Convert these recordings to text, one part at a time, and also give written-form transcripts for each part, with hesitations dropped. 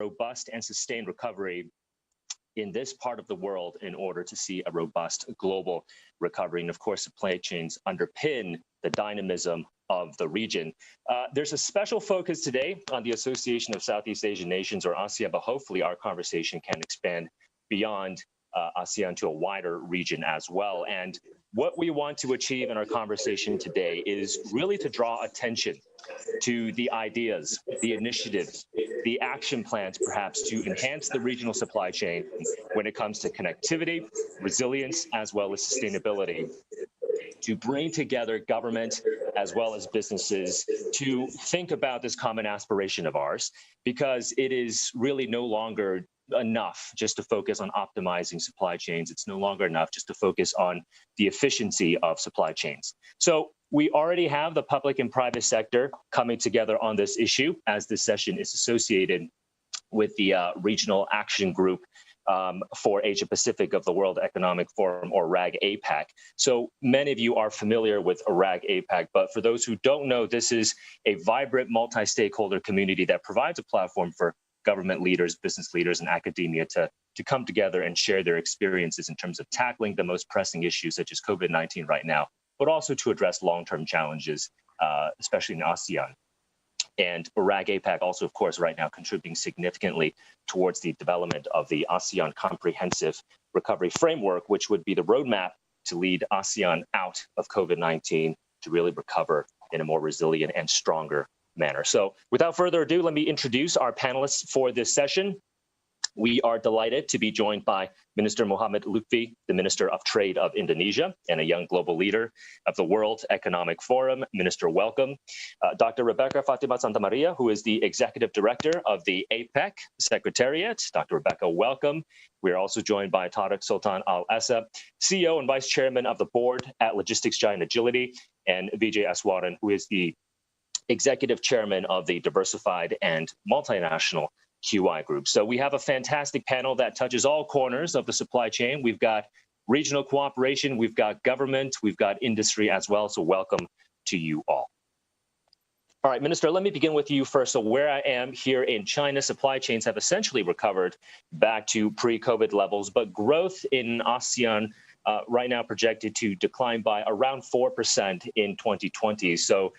robust and sustained recovery in this part of the world in order to see a robust global recovery. And of course, supply chains underpin the dynamism of the region. There's a special focus today on the Association of Southeast Asian Nations, or ASEAN, but hopefully our conversation can expand beyond ASEAN to a wider region as well. And what we want to achieve in our conversation today is really to draw attention to the ideas, the initiatives, the action plans, perhaps, to enhance the regional supply chain when it comes to connectivity, resilience, as well as sustainability, to bring together government as well as businesses to think about this common aspiration of ours, because it is really no longer enough just to focus on optimizing supply chains. It's no longer enough just to focus on the efficiency of supply chains. So we already have the public and private sector coming together on this issue, as this session is associated with the Regional Action Group for Asia-Pacific of the World Economic Forum, or RAG-APAC. So many of you are familiar with RAG-APAC, but for those who don't know, this is a vibrant multi-stakeholder community that provides a platform for government leaders, business leaders, and academia to come together and share their experiences in terms of tackling the most pressing issues such as COVID-19 right now, but also to address long-term challenges, especially in ASEAN. And RAG-APAC also, of course, right now contributing significantly towards the development of the ASEAN Comprehensive Recovery Framework, which would be the roadmap to lead ASEAN out of COVID-19 to really recover in a more resilient and stronger manner. So without further ado, let me introduce our panelists for this session. We are delighted to be joined by Minister Muhammad Lutfi, the Minister of Trade of Indonesia and a young global leader of the World Economic Forum. Minister, welcome. Dr. Rebecca Fatima Santamaria, who is the Executive Director of the APEC Secretariat. Dr. Rebecca, welcome. We are also joined by Tariq Sultan Al-Essa, CEO and Vice Chairman of the Board at Logistics Giant Agility, and Vijay Aswaran, who is the Executive Chairman of the Diversified and Multinational QI Group. So we have a fantastic panel that touches all corners of the supply chain. We've got regional cooperation, we've got government, we've got industry as well. So welcome to you all. All right, Minister, let me begin with you first. So where I am here in China, supply chains have essentially recovered back to pre-COVID levels, but growth in ASEAN right now projected to decline by around 4% in 2020. So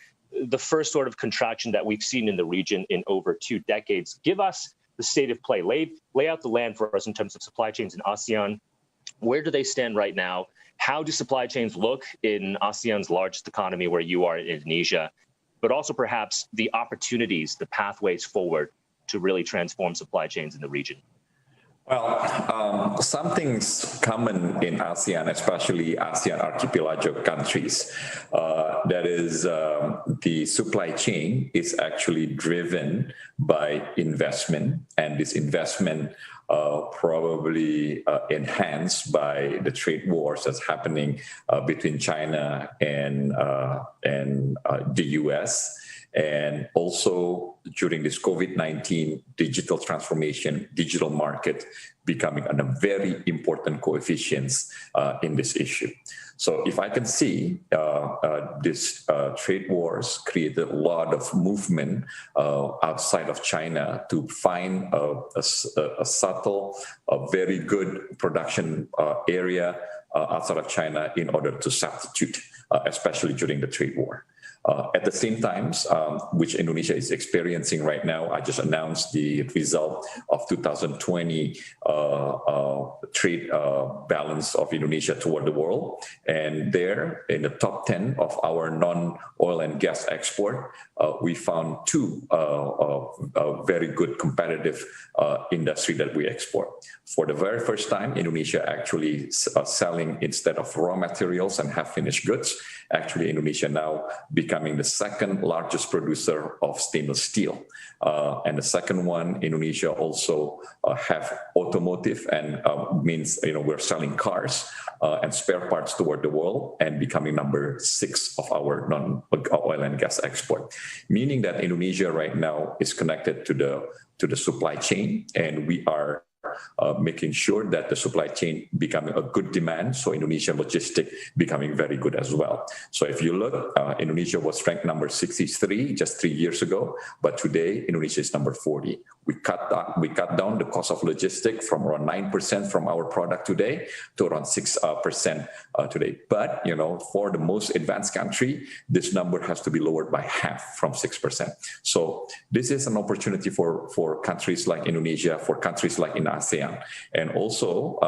the first sort of contraction that we've seen in the region in over 2 decades. Give us the state of play. Lay out the land for us in terms of supply chains in ASEAN. Where do they stand right now? How do supply chains look in ASEAN's largest economy, where you are in Indonesia? But also perhaps the opportunities, the pathways forward to really transform supply chains in the region. Well, something's common in ASEAN, especially ASEAN archipelago countries. That is, the supply chain is actually driven by investment, and this investment probably enhanced by the trade wars that's happening between China and the US. And also during this COVID-19 digital transformation, digital market becoming a very important coefficient in this issue. So if I can see, this trade wars created a lot of movement outside of China to find a subtle, a very good production area outside of China in order to substitute, especially during the trade war. At the same time, which Indonesia is experiencing right now, I just announced the result of 2020 trade balance of Indonesia toward the world. And there, in the top 10 of our non-oil and gas export, we found 2 very good competitive industry that we export. For the very first time, Indonesia actually selling, instead of raw materials and half-finished goods, actually Indonesia now becoming the second largest producer of stainless steel. And the second one, Indonesia also have automotive, and means, we're selling cars and spare parts toward the world, and becoming number 6 of our non-oil and gas export. Meaning that Indonesia right now is connected to the supply chain, and we are making sure that the supply chain becoming a good demand. So Indonesia logistic becoming very good as well. So if you look, Indonesia was ranked number 63 just 3 years ago, but today Indonesia is number 40. We cut down the cost of logistics from around 9% from our product today to around 6% today. But for the most advanced country, this number has to be lowered by half from 6%. So this is an opportunity for countries like Indonesia, for countries like in ASEAN, and also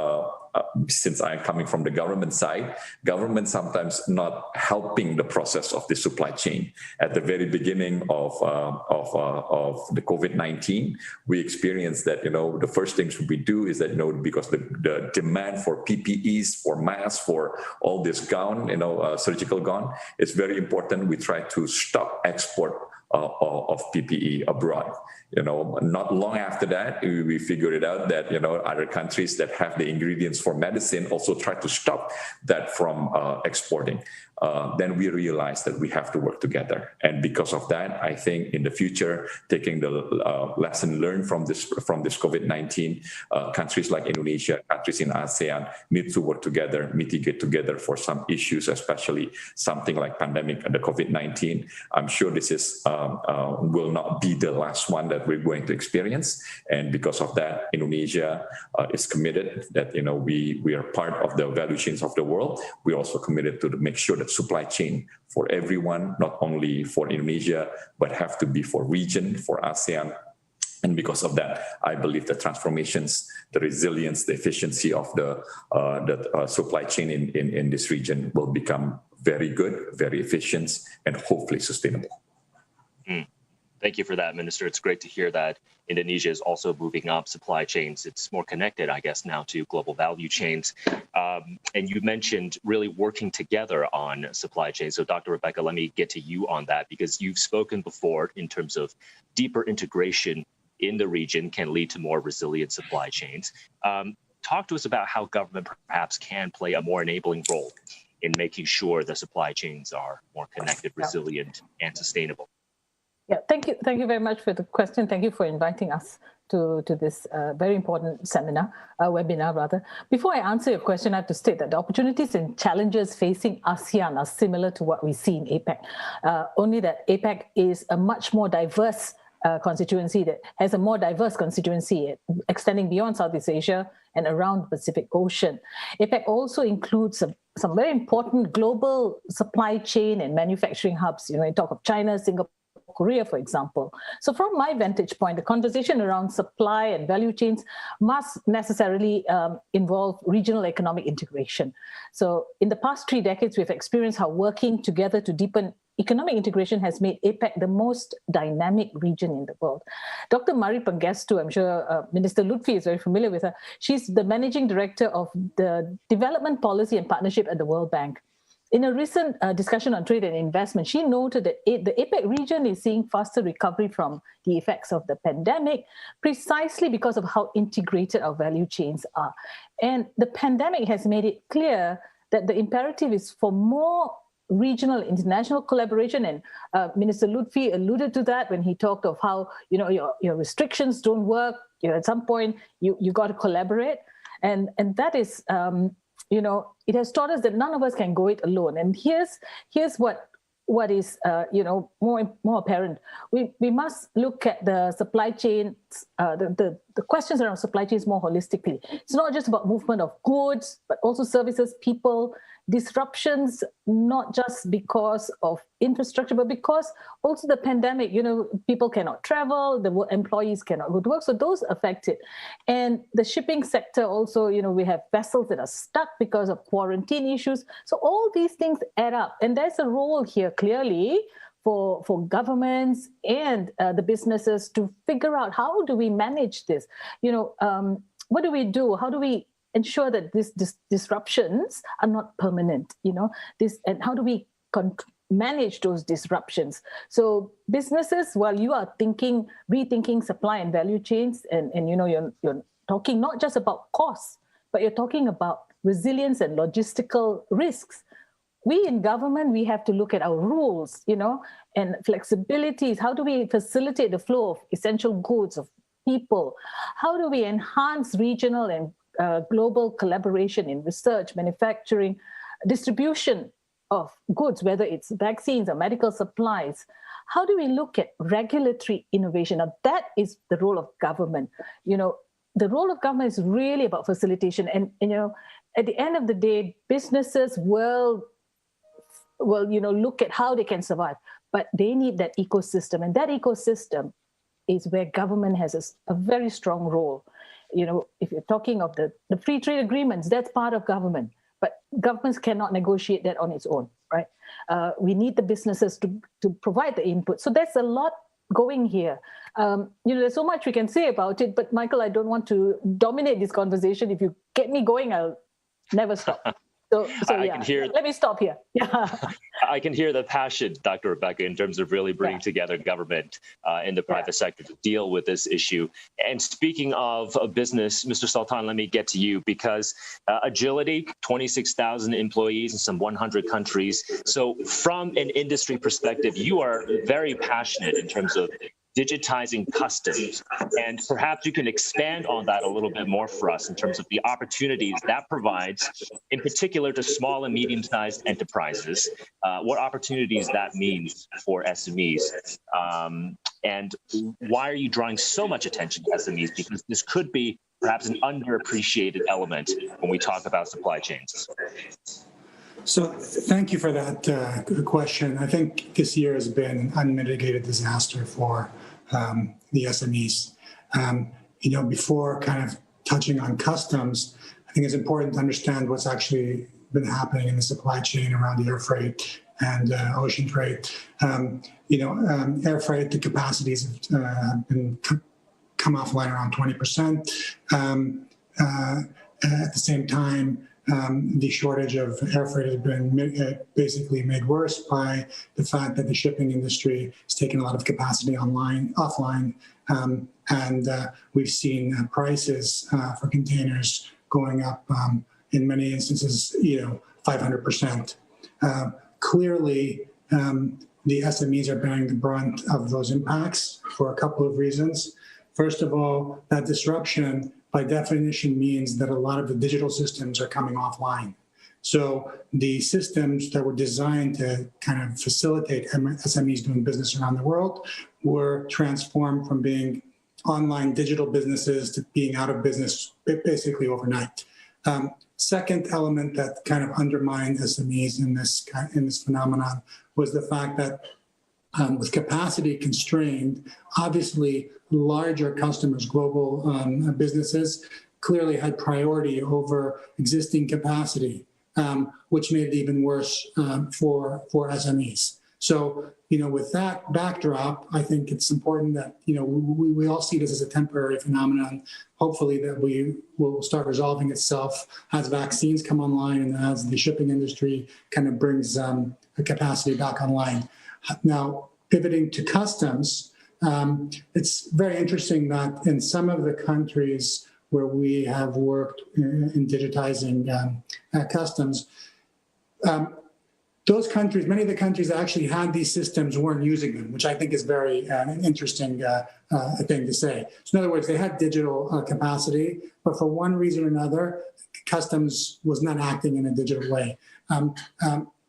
since I'm coming from the government side, government sometimes not helping the process of the supply chain. At the very beginning of the COVID-19, we experienced that the first things we do is that because the demand for PPEs, for masks, for all this gown, surgical gown, is very important. We try to stop export of PPE abroad. Not long after that, we figured it out that other countries that have the ingredients for medicine also try to stop that from exporting. Then we realized that we have to work together, and because of that, I think in the future, taking the lesson learned from this COVID-19, countries like Indonesia, countries in ASEAN need to work together, mitigate together for some issues, especially something like pandemic and the COVID-19. I'm sure this is will not be the last one that we're going to experience, and because of that, Indonesia is committed that we are part of the value chains of the world. We're also committed to make sure that supply chain for everyone, not only for Indonesia, but have to be for region, for ASEAN. And because of that, I believe the transformations, the resilience, the efficiency of the supply chain in this region will become very good, very efficient, and hopefully sustainable. Thank you for that, Minister. It's great to hear that Indonesia is also moving up supply chains. It's more connected, I guess, now to global value chains. And you mentioned really working together on supply chains. So Dr. Rebecca, let me get to you on that, because you've spoken before in terms of deeper integration in the region can lead to more resilient supply chains. Talk to us about how government perhaps can play a more enabling role in making sure the supply chains are more connected, resilient, and sustainable. Yeah, thank you very much for the question. Thank you for inviting us to this very important webinar rather. Before I answer your question, I have to state that the opportunities and challenges facing ASEAN are similar to what we see in APEC, only that APEC is a much more diverse constituency that has a more diverse constituency extending beyond Southeast Asia and around the Pacific Ocean. APEC also includes some very important global supply chain and manufacturing hubs. You talk of China, Singapore, Korea, for example. So from my vantage point, the conversation around supply and value chains must necessarily involve regional economic integration. So in the past 3 decades, we've experienced how working together to deepen economic integration has made APEC the most dynamic region in the world. Dr. Mari Pangestu, I'm sure Minister Lutfi is very familiar with her. She's the managing director of the Development Policy and Partnership at the World Bank. In a recent discussion on trade and investment, she noted that the APEC region is seeing faster recovery from the effects of the pandemic, precisely because of how integrated our value chains are. And the pandemic has made it clear that the imperative is for more regional international collaboration, and Minister Lutfi alluded to that when he talked of how your restrictions don't work. At some point you got to collaborate, and that is it has taught us that none of us can go it alone. And here's what is more apparent. We must look at the supply chains, the questions around supply chains more holistically. It's not just about movement of goods, but also services, people, disruptions, not just because of infrastructure, but because also the pandemic, people cannot travel, the employees cannot go to work, so those affected. And the shipping sector also, we have vessels that are stuck because of quarantine issues. So all these things add up, and there's a role here clearly for governments and the businesses to figure out, how do we manage this? What do we do? How do we ensure that these disruptions are not permanent, and how do we manage those disruptions? So businesses, while you are rethinking supply and value chains, and you're talking not just about costs, but you're talking about resilience and logistical risks. We in government, we have to look at our rules, and flexibilities. How do we facilitate the flow of essential goods, of people? How do we enhance regional and global collaboration in research, manufacturing, distribution of goods, whether it's vaccines or medical supplies? How do we look at regulatory innovation? Now, that is the role of government. The role of government is really about facilitation. And at the end of the day, businesses will look at how they can survive, but they need that ecosystem. And that ecosystem is where government has a very strong role. If you're talking of the free trade agreements, that's part of government, but governments cannot negotiate that on its own, right? We need the businesses to provide the input. So there's a lot going here. There's so much we can say about it, but Michael, I don't want to dominate this conversation. If you get me going, I'll never stop. So I can hear. Let me stop here. Yeah. I can hear the passion, Dr. Rebecca, in terms of really bringing together government and the private sector to deal with this issue. And speaking of a business, Mr. Sultan, let me get to you, because agility, 26,000 employees in some 100 countries. So from an industry perspective, you are very passionate in terms of digitizing customs. And perhaps you can expand on that a little bit more for us in terms of the opportunities that provides, in particular to small and medium-sized enterprises, what opportunities that means for SMEs. And why are you drawing so much attention to SMEs? Because this could be perhaps an underappreciated element when we talk about supply chains. So thank you for that question. I think this year has been an unmitigated disaster for the SMEs. Before kind of touching on customs, I think it's important to understand what's actually been happening in the supply chain around the air freight and ocean freight. Air freight, the capacities have been come offline around 20%. At the same time, the shortage of air freight has been basically made worse by the fact that the shipping industry has taken a lot of capacity offline, and we've seen prices for containers going up in many instances, 500%. Clearly, the SMEs are bearing the brunt of those impacts for a couple of reasons. First of all, that disruption by definition means that a lot of the digital systems are coming offline. So the systems that were designed to kind of facilitate SMEs doing business around the world were transformed from being online digital businesses to being out of business basically overnight. Second element that kind of undermined SMEs in this phenomenon was the fact that with capacity constrained, obviously larger customers, global businesses, clearly had priority over existing capacity, which made it even worse for SMEs. So, with that backdrop, I think it's important that, we all see this as a temporary phenomenon. Hopefully that we will start resolving itself as vaccines come online and as the shipping industry kind of brings the capacity back online. Now, pivoting to customs, it's very interesting that in some of the countries where we have worked in digitizing customs, those countries, many of the countries that actually had these systems weren't using them, which I think is very interesting thing to say. So in other words, they had digital capacity, but for one reason or another, customs was not acting in a digital way.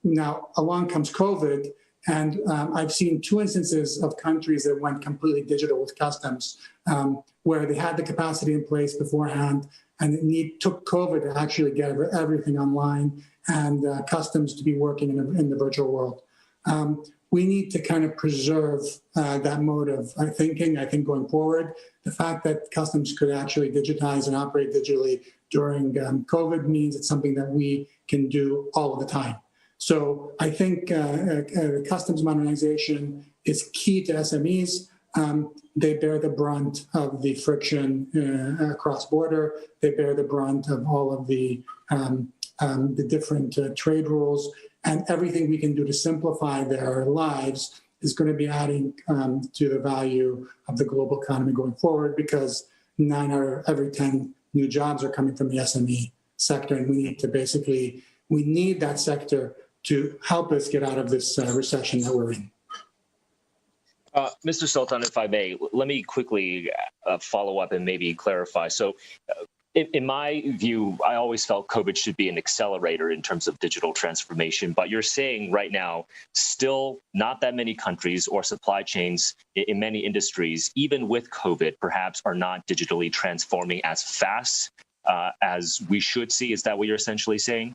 Now, along comes COVID, and I've seen two instances of countries that went completely digital with customs, where they had the capacity in place beforehand, and it took COVID to actually get everything online and customs to be working in the virtual world. We need to kind of preserve that mode of thinking, I think, going forward. The fact that customs could actually digitize and operate digitally during COVID means it's something that we can do all of the time. So I think customs modernization is key to SMEs. They bear the brunt of the friction cross-border. They bear the brunt of all of the different trade rules, and everything we can do to simplify their lives is going to be adding to the value of the global economy going forward, because 9 out of every 10 new jobs are coming from the SME sector, and we need that sector to help us get out of this recession that we're in. Mr. Sultan, if I may, let me quickly follow up and maybe clarify. So in my view, I always felt COVID should be an accelerator in terms of digital transformation. But you're saying right now, still not that many countries or supply chains in many industries, even with COVID, perhaps are not digitally transforming as fast as we should see. Is that what you're essentially saying?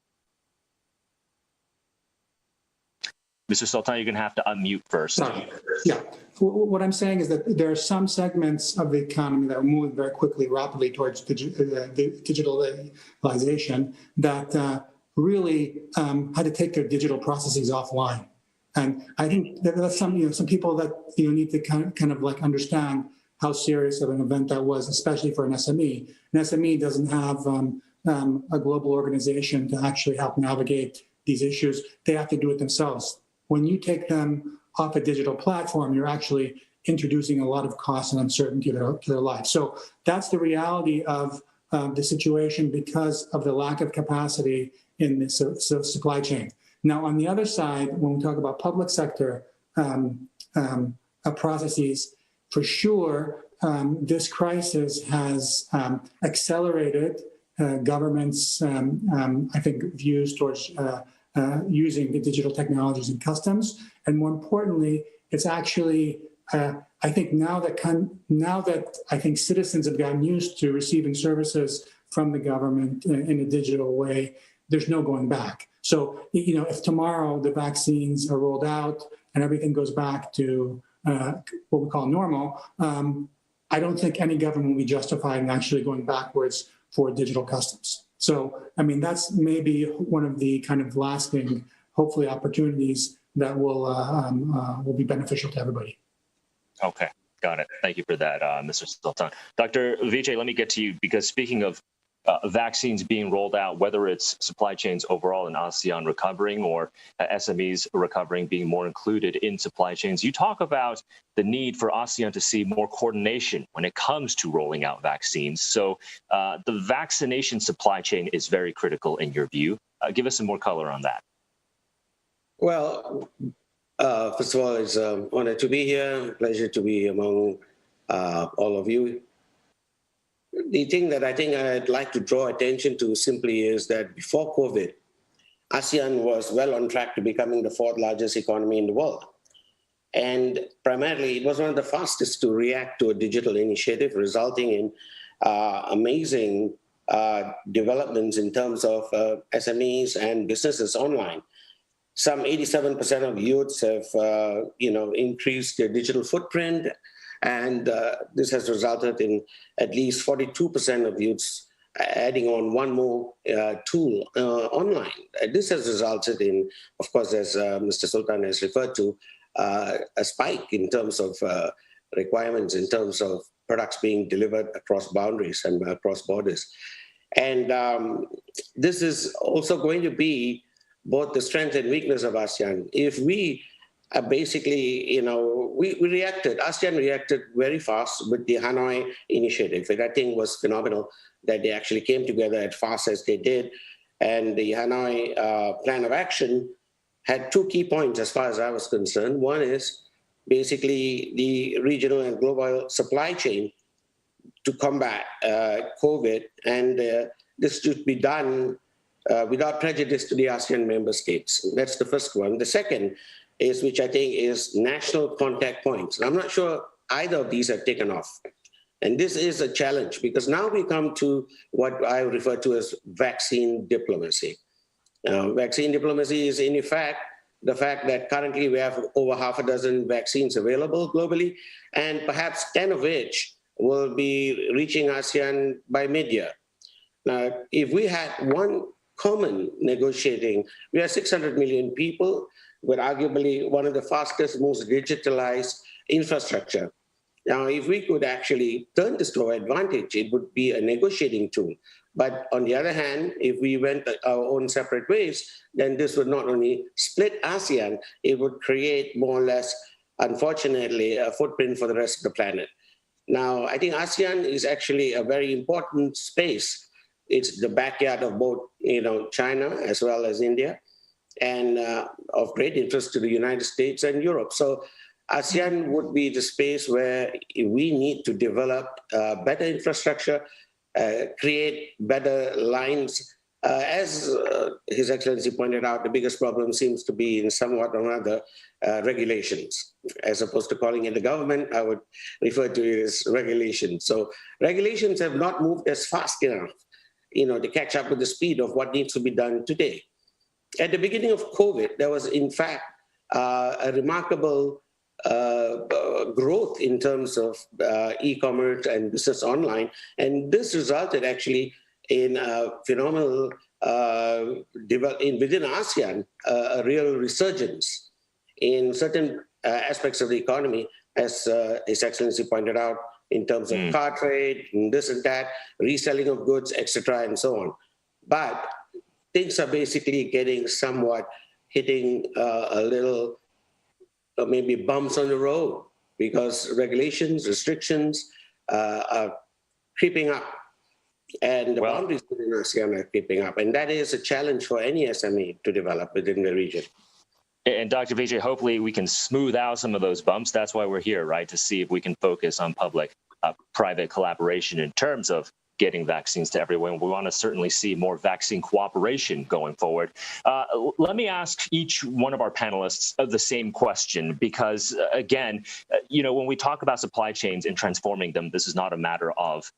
Mr. Sultan, you're going to have to unmute first. Yeah. What I'm saying is that there are some segments of the economy that are moving very quickly, rapidly towards digitalization that really had to take their digital processes offline. And I think that that's some people that need to kind of like understand how serious of an event that was, especially for an SME. An SME doesn't have a global organization to actually help navigate these issues. They have to do it themselves. When you take them off a digital platform, you're actually introducing a lot of cost and uncertainty to their life. So that's the reality of the situation because of the lack of capacity in the supply chain. Now, on the other side, when we talk about public sector processes, for sure, this crisis has accelerated governments' I think, views towards using the digital technologies in customs, and more importantly, it's actually I think now that I think citizens have gotten used to receiving services from the government in a digital way, there's no going back. So if tomorrow the vaccines are rolled out and everything goes back to what we call normal, I don't think any government will be justified in actually going backwards for digital customs. So, I mean, that's maybe one of the kind of lasting, hopefully, opportunities that will be beneficial to everybody. Okay, got it. Thank you for that, Mr. Sultan. Dr. Vijay, let me get to you, because speaking of vaccines being rolled out, whether it's supply chains overall in ASEAN recovering or SMEs recovering, being more included in supply chains, you talk about the need for ASEAN to see more coordination when it comes to rolling out vaccines. So the vaccination supply chain is very critical in your view. Give us some more color on that. Well, first of all, it's an honor to be here, pleasure to be among all of you. The thing that I think I'd like to draw attention to simply is that before COVID, ASEAN was well on track to becoming the fourth largest economy in the world. And primarily, it was one of the fastest to react to a digital initiative, resulting in amazing developments in terms of SMEs and businesses online. Some 87% of youths have, increased their digital footprint. And this has resulted in at least 42% of youths adding on one more tool online. This has resulted in, of course, as Mr. Sultan has referred to, a spike in terms of requirements, in terms of products being delivered across boundaries and across borders. And this is also going to be both the strength and weakness of ASEAN. If we basically, we reacted, ASEAN reacted very fast with the Hanoi initiative. And I think was phenomenal that they actually came together as fast as they did. And the Hanoi plan of action had two key points as far as I was concerned. One is basically the regional and global supply chain to combat COVID. And this should be done without prejudice to the ASEAN member states. That's the first one. The second is, which I think is national contact points. And I'm not sure either of these have taken off. And this is a challenge because now we come to what I refer to as vaccine diplomacy. Vaccine diplomacy is in effect the fact that currently we have over half a dozen vaccines available globally, and perhaps 10 of which will be reaching ASEAN by mid-year. Now, if we had one common negotiating, we are 600 million people, with arguably one of the fastest, most digitalized infrastructure. Now, if we could actually turn this to our advantage, it would be a negotiating tool. But on the other hand, if we went our own separate ways, then this would not only split ASEAN, it would create more or less, unfortunately, a footprint for the rest of the planet. Now, I think ASEAN is actually a very important space. It's the backyard of both, China as well as India, and of great interest to the United States and Europe. So ASEAN would be the space where we need to develop better infrastructure, create better lines. As His Excellency pointed out, the biggest problem seems to be in somewhat or another regulations. As opposed to calling it the government, I would refer to it as regulations. So regulations have not moved as fast enough, to catch up with the speed of what needs to be done today. At the beginning of COVID, there was in fact a remarkable growth in terms of e-commerce and business online. And this resulted actually in a phenomenal, within ASEAN, a real resurgence in certain aspects of the economy, as His Excellency pointed out, in terms of car trade, and this and that, reselling of goods, etc., and so on. But things are basically getting somewhat hitting a little, maybe bumps on the road, because regulations, restrictions are creeping up. And the boundaries within ASEAN are creeping up. And that is a challenge for any SME to develop within the region. And Dr. Vijay, hopefully we can smooth out some of those bumps. That's why we're here, right? To see if we can focus on public-private collaboration in terms of getting vaccines to everyone. We want to certainly see more vaccine cooperation going forward. Let me ask each one of our panelists the same question, because again, when we talk about supply chains and transforming them, this is not a matter of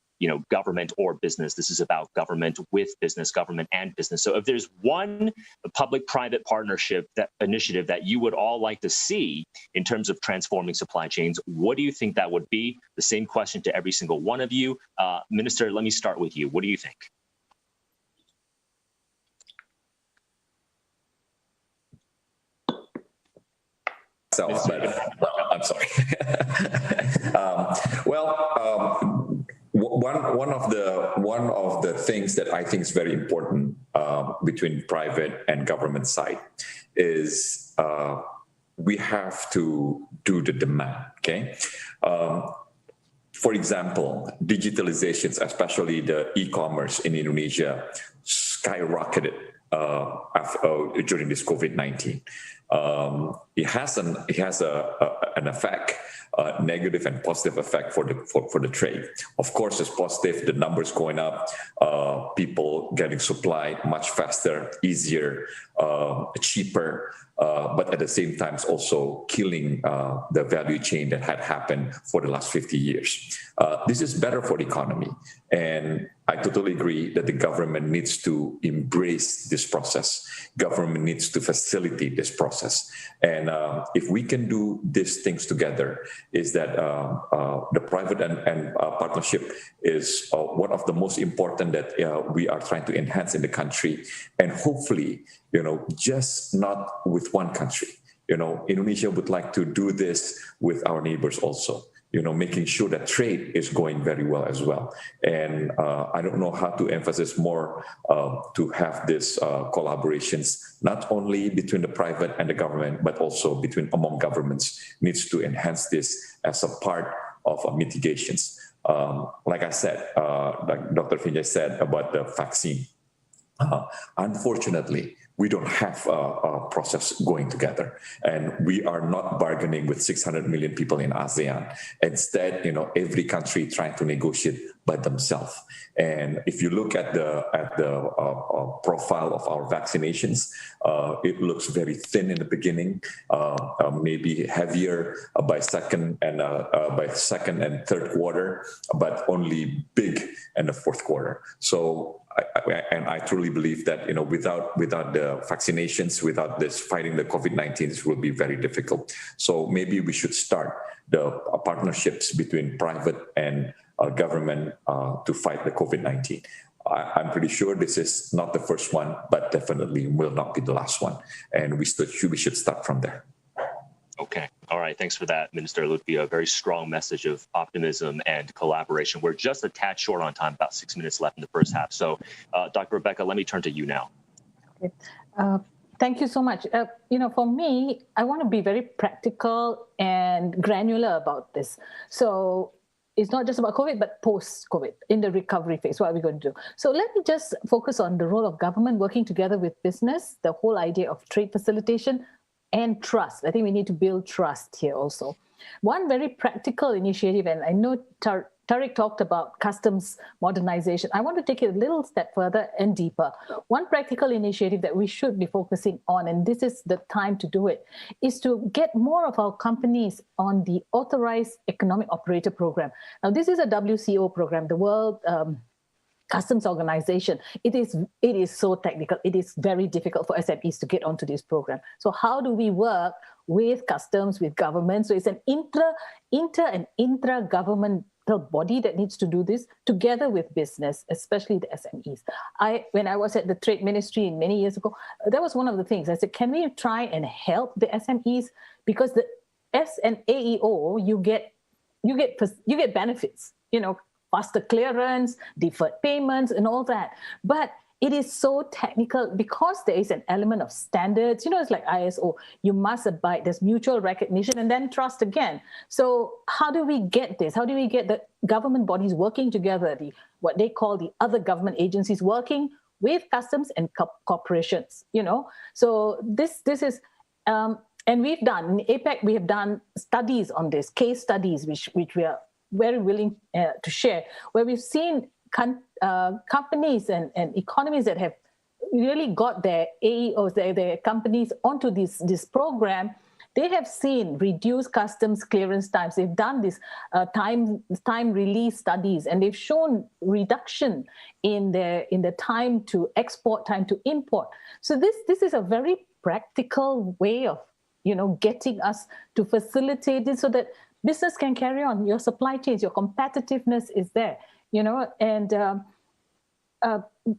government or business. This is about government with business, government and business. So if there's one public-private partnership initiative that you would all like to see in terms of transforming supply chains, what do you think that would be? The same question to every single one of you. Minister, let me start with you. What do you think? I'm sorry. One of the things that I think is very important between private and government side is we have to do the demand. Okay. For example, digitalizations, especially the e-commerce in Indonesia, skyrocketed during this COVID-19. It has an effect, negative and positive effect for the trade. Of course, it's positive, the numbers going up, people getting supply much faster, easier, cheaper, but at the same time, it's also killing the value chain that had happened for the last 50 years. This is better for the economy. And I totally agree that the government needs to embrace this process. Government needs to facilitate this process. And if we can do these things together, is that the private and partnership is one of the most important that we are trying to enhance in the country. And hopefully, just not with one country. Indonesia would like to do this with our neighbors also. Making sure that trade is going very well as well. And I don't know how to emphasize more to have this collaborations, not only between the private and the government, but also among governments, needs to enhance this as a part of mitigations. Like I said, like Dr. Vijay said about the vaccine, unfortunately, we don't have a process going together, and we are not bargaining with 600 million people in ASEAN. Instead, every country trying to negotiate by themselves. And if you look at the profile of our vaccinations, it looks very thin in the beginning, maybe heavier by second and third quarter, but only big in the fourth quarter. So. I truly believe that without the vaccinations, without this fighting the COVID-19, this will be very difficult. So maybe we should start the partnerships between private and government to fight the COVID-19. I'm pretty sure this is not the first one, but definitely will not be the last one. And we should start from there. Okay. All right. Thanks for that, Minister Lutfi. A very strong message of optimism and collaboration. We're just a tad short on time, about 6 minutes left in the first half. So, Dr. Rebecca, let me turn to you now. Okay. Thank you so much. For me, I want to be very practical and granular about this. So it's not just about COVID, but post-COVID, in the recovery phase, what are we going to do? So let me just focus on the role of government working together with business, the whole idea of trade facilitation, and trust. I think we need to build trust here also. One very practical initiative, and I know Tariq talked about customs modernization. I want to take it a little step further and deeper. One practical initiative that we should be focusing on, and this is the time to do it, is to get more of our companies on the Authorized Economic Operator Program. Now, this is a WCO program, the World Customs Organization. It is so technical. It is very difficult for SMEs to get onto this program. So how do we work with customs, with government? So it's an inter and intra-governmental body that needs to do this together with business, especially the SMEs. When I was at the Trade Ministry many years ago, that was one of the things. I said, can we try and help the SMEs? Because the S and AEO, you get benefits, faster clearance, deferred payments, and all that. But it is so technical because there is an element of standards. It's like ISO. You must abide. There's mutual recognition and then trust again. So how do we get this? How do we get the government bodies working together, what they call the other government agencies working with customs and corporations, So this is, and we've done, in APEC, we have done studies on this, case studies, which we are very willing to share, where we've seen companies and economies that have really got their AEOs, their companies onto this program. They have seen reduced customs clearance times. They've done this time release studies, and they've shown reduction in the time to export, time to import. So this is a very practical way of getting us to facilitate it so that business can carry on. Your supply chains, your competitiveness is there. And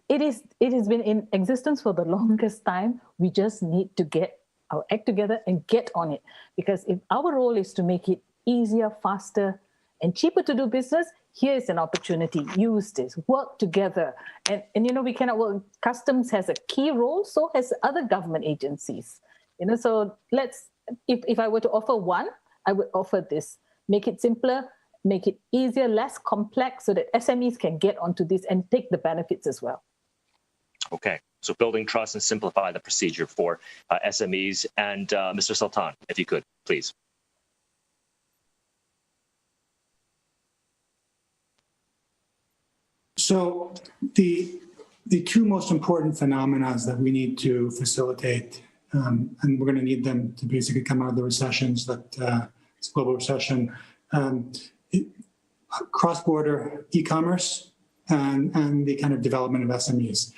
it has been in existence for the longest time. We just need to get our act together and get on it. Because if our role is to make it easier, faster, and cheaper to do business, here is an opportunity. Use this, work together. And we cannot work. Customs has a key role, so has other government agencies. So if I were to offer one, I would offer this. Make it simpler, make it easier, less complex, so that SMEs can get onto this and take the benefits as well. Okay, so building trust and simplify the procedure for SMEs. And Mr. Sultan, if you could, please. So the two most important phenomena that we need to facilitate, and we're going to need them to basically come out of the recessions, that this global recession, cross-border e-commerce and the kind of development of SMEs.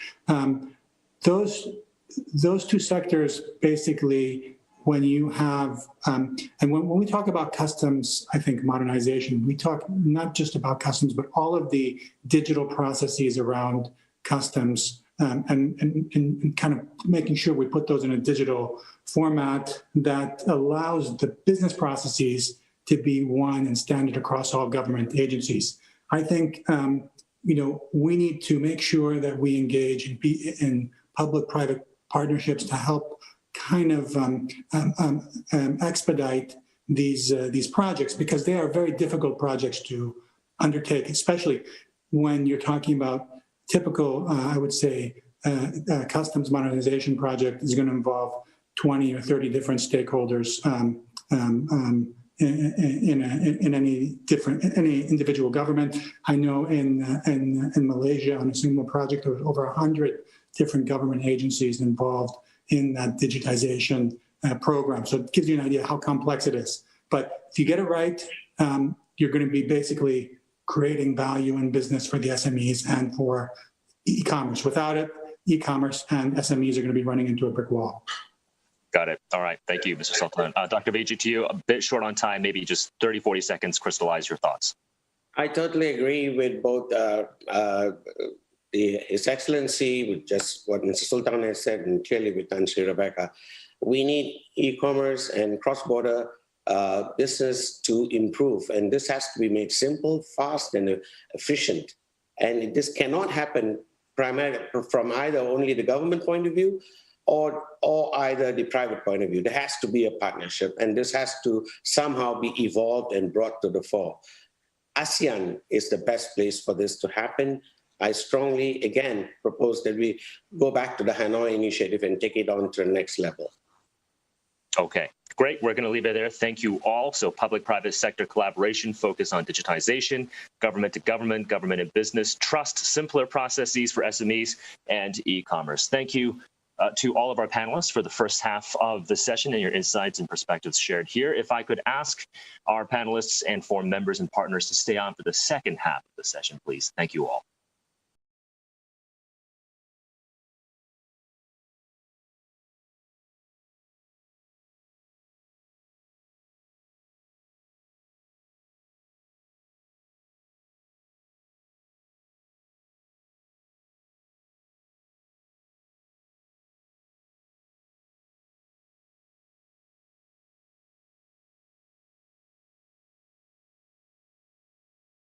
Those two sectors basically, when you have, and when we talk about customs, I think modernization, we talk not just about customs, but all of the digital processes around customs, and kind of making sure we put those in a digital format that allows the business processes to be one and standard across all government agencies. I think we need to make sure that we engage in public-private partnerships to help kind of expedite these projects, because they are very difficult projects to undertake, especially when you're talking about typical, I would say, customs modernization project is going to involve 20 or 30 different stakeholders in any individual government. I know in Malaysia on a single project there was over 100 different government agencies involved in that digitization program. So it gives you an idea how complex it is. But if you get it right, you're going to be basically creating value in business for the SMEs and for e-commerce. Without it, e-commerce and SMEs are going to be running into a brick wall. Got it. All right. Thank you, Mr. Sultan. Dr. Beji, to you, a bit short on time, maybe just 30, 40 seconds, crystallize your thoughts. I totally agree with both His Excellency, with just what Mr. Sultan has said, and clearly with Tan Sri Rebecca. We need e-commerce and cross-border business to improve. And this has to be made simple, fast, and efficient. And this cannot happen primarily from either only the government point of view or either the private point of view. There has to be a partnership, and this has to somehow be evolved and brought to the fore. ASEAN is the best place for this to happen. I strongly, again, propose that we go back to the Hanoi Initiative and take it on to the next level. Okay, great. We're going to leave it there. Thank you all. So public-private sector collaboration, focus on digitization, government to government, government and business, trust, simpler processes for SMEs, and e-commerce. Thank you to all of our panelists for the first half of the session and your insights and perspectives shared here. If I could ask our panelists and forum members and partners to stay on for the second half of the session, please. Thank you all.